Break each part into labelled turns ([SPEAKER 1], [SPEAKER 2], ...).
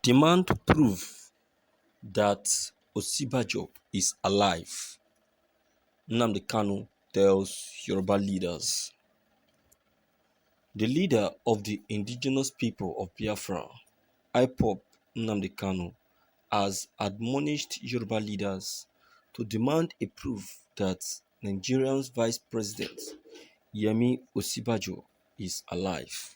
[SPEAKER 1] Demand proof that Osibajo is alive, Nnamdi Kanu tells Yøruba leaders. The leader of the indigenous people of Biafra, IPOB Nnamdi Kanu, has admonished Yøruba leaders to demand a proof that Nigeria's Vice President Yemi Osibajo is alive.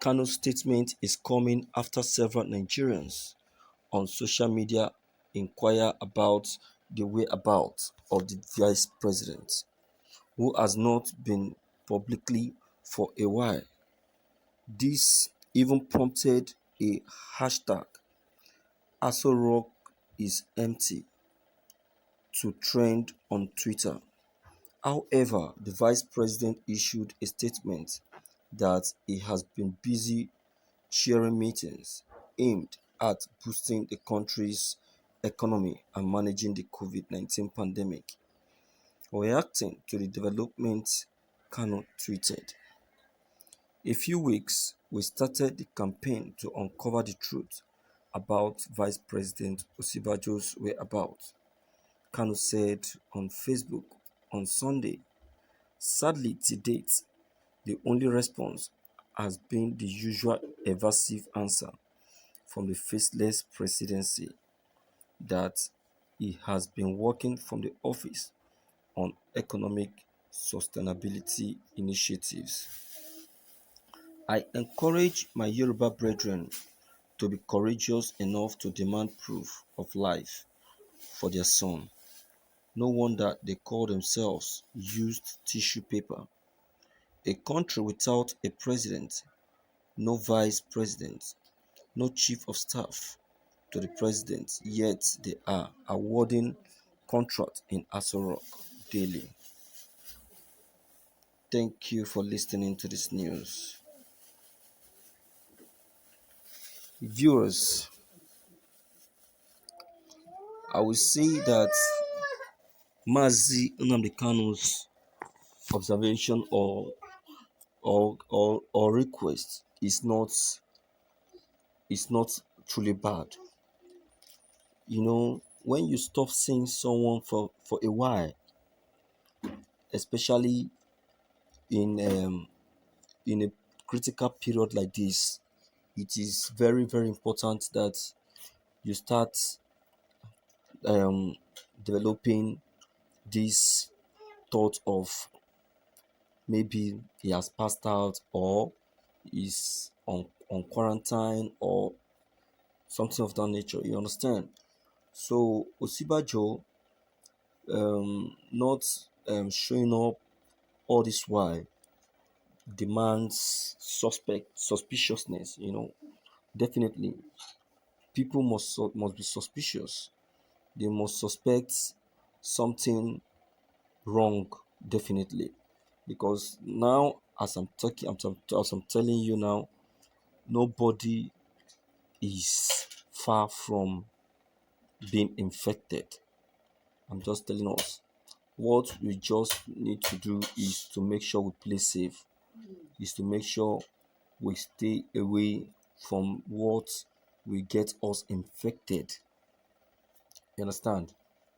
[SPEAKER 1] Kanu's statement is coming after several Nigerians on social media inquire about the whereabouts of the vice president, who has not been publicly for a while. This even prompted a hashtag Aso Rock is empty to trend on Twitter. However, the vice president issued a statement that he has been busy chairing meetings aimed at boosting the country's economy and managing the COVID-19 pandemic. Reacting to the development, Kanu tweeted, "A few weeks, we started the campaign to uncover the truth about Vice President Osibajo's whereabouts," Kanu said on Facebook on Sunday. Sadly, to date, the only response has been the usual evasive answer from the faceless presidency that he has been working from the office on economic sustainability initiatives. "I encourage my Yoruba brethren to be courageous enough to demand proof of life for their son. No wonder they call themselves used tissue paper. A country without a president, no vice president, no chief of staff to the president, yet they are awarding contracts in Aso Rock daily." Thank you for listening to this news. Viewers, I will say that Mazi Nnamdi Kanu's observation or request is not truly bad. When you stop seeing someone for a while, especially in a critical period like this, it is very, very important that you start um, developing this thought of maybe he has passed out or is on quarantine or something of that nature. You understand? So Osibajo not showing up all this while demands suspiciousness. Definitely people must be suspicious. They must suspect something wrong, definitely, because now as I'm talking, as I'm telling you now, nobody is far from being infected. I'm just telling us, what we just need to do is to make sure we play safe, is to make sure we stay away from what will get us infected. You understand?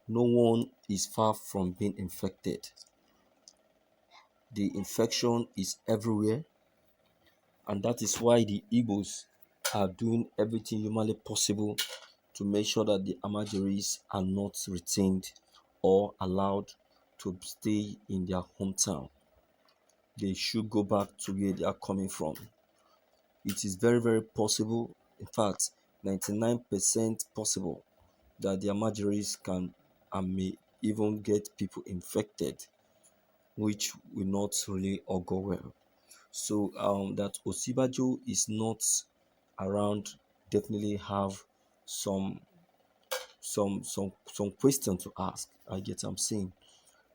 [SPEAKER 1] No one is far from being infected. The infection is everywhere, and that is why the Igbos are doing everything humanly possible to make sure that the Amajeris are not retained or allowed to stay in their hometown. They should go back to where they are coming from. It is very, very possible, in fact, 99% possible, that the Amajeris can and may even get people infected, which will not really all go well. So that Osibajo is not around definitely have some some question to ask. I get what I'm saying.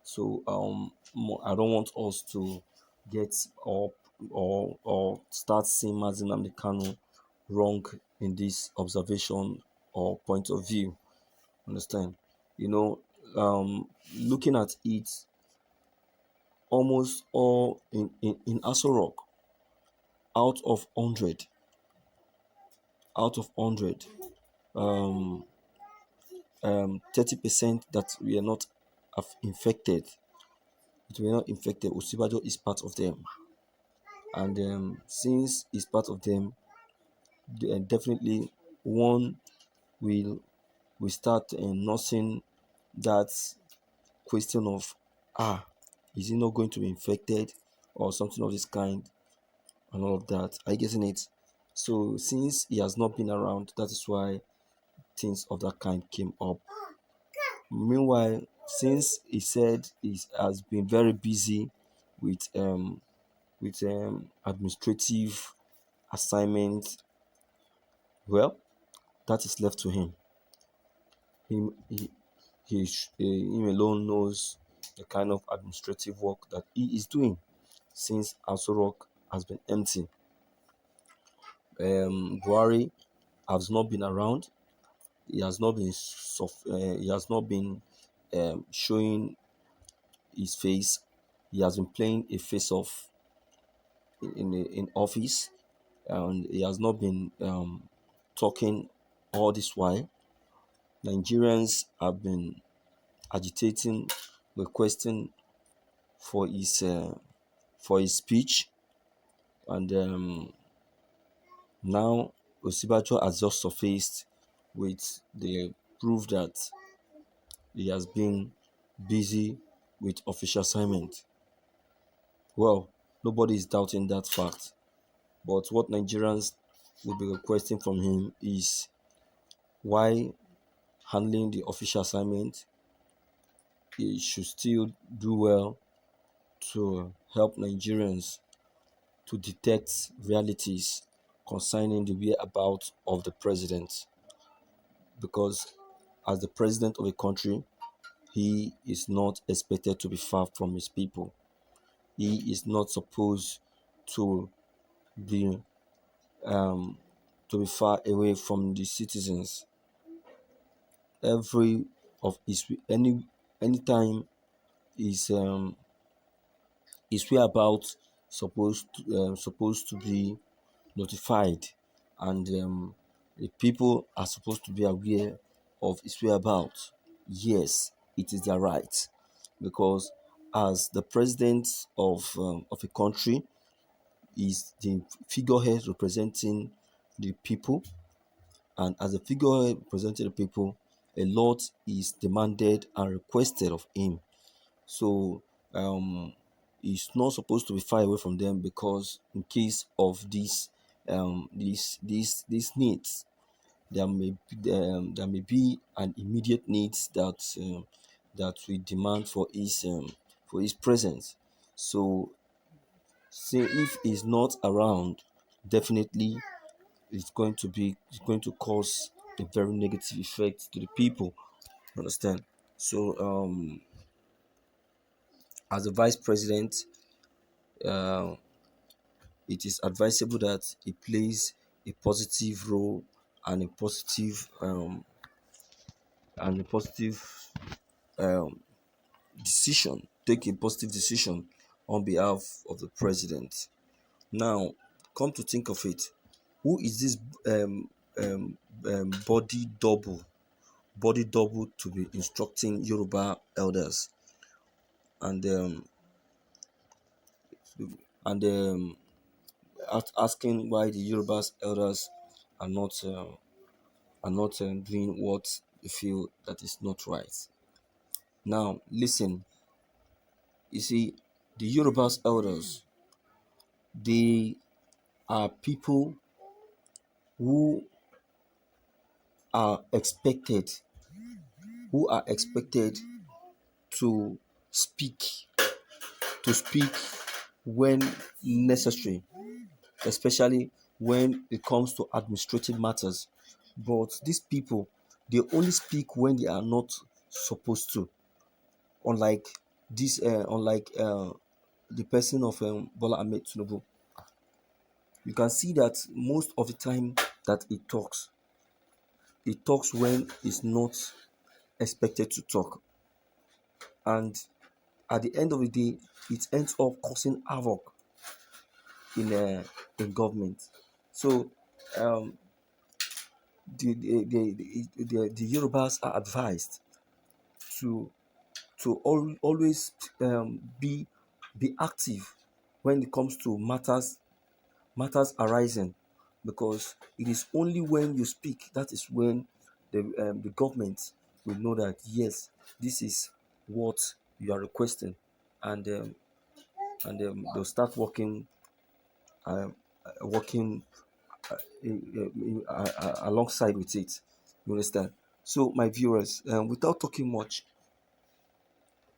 [SPEAKER 1] So I don't want us to get up or start seeing Mazi Nnamdi Kanu wrong in this observation or point of view. Understand? You know, looking at it, almost all in Aso Rock, out of 100, out of 100, 30% that we are not infected, Osibajo is part of them. And since he's part of them, definitely one will start nursing that question of, is he not going to be infected or something of this kind and all of that. Are you getting it? So since he has not been around, that is why things of that kind came up. Meanwhile, since he said he has been very busy with administrative assignments, well, that is left to him. Him him alone knows the kind of administrative work that he is doing since Aso Rock has been empty. Buhari has not been around. He has not been showing his face. He has been playing a face off in office, and he has not been talking all this while. Nigerians have been agitating, requesting for his speech, and now Osibajo has just surfaced with the proof that he has been busy with official assignment. Well, nobody is doubting that fact, but what Nigerians will be requesting from him is why handling the official assignment, he should still do well to help Nigerians to detect realities concerning the whereabouts of the president. Because as the president of a country, he is not expected to be far from his people. He is not supposed to be far away from the citizens. Every of his anytime his whereabouts supposed to be notified, and the people are supposed to be aware of his whereabouts. Yes, it is their right, because as the president of a country, is the figurehead representing the people, and as a figurehead representing the people, a lot is demanded and requested of him. So he's not supposed to be far away from them, because in case of these needs, there may be an immediate needs that we demand for his presence. So say if he's not around, definitely it's going to cause a very negative effect to the people. Understand? So as a vice president, uh, it is advisable that he plays a positive role and a positive um, decision, take a positive decision on behalf of the president. Now, come to think of it, who is this um, um, body double to be instructing Yoruba elders, and and asking why the Yoruba's elders are not doing what they feel that is not right. Now, listen. You see, the Yoruba's elders, they are people who are expected who are expected to speak speak when necessary, especially when it comes to administrative matters. But these people, they only speak when they are not supposed to. Unlike the person of Bola Ahmed Tinubu, you can see that most of the time that he talks when he's not expected to talk, and at the end of the day, it ends up causing havoc in government. So the Yorubas are advised to always be active when it comes to matters arising, because it is only when you speak that is when the government will know that yes, this is what you are requesting, and they'll start um, working alongside with it. You understand? So, my viewers, without talking much,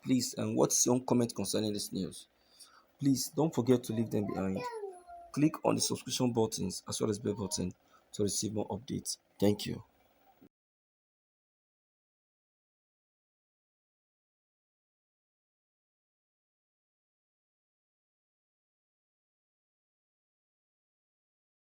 [SPEAKER 1] please, what's your own comment concerning this news? Please don't forget to leave them behind. Click on the subscription buttons as well as bell button to receive more updates. Thank you.